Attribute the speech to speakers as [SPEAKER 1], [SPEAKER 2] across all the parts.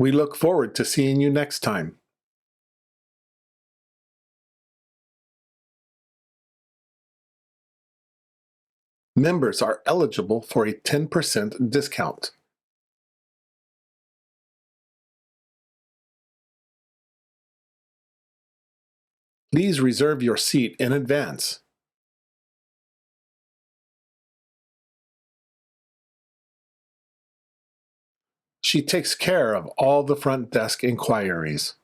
[SPEAKER 1] We look forward to seeing you next time. Members are eligible for a 10% discount. Please reserve your seat in advance. She takes care of all the front desk inquiries.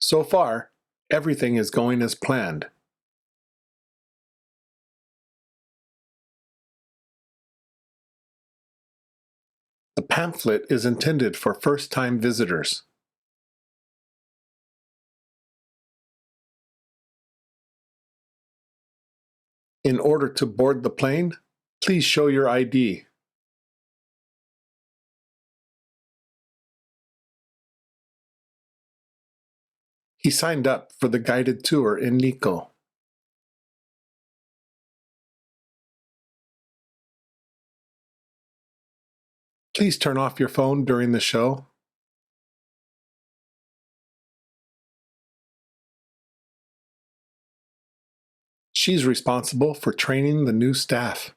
[SPEAKER 1] So far, everything is going as planned. The pamphlet is intended for first-time visitors. In order to board the plane, please show your ID. He signed up for the guided tour in Nikko. Please turn off your phone during the show. She's responsible for training the new staff.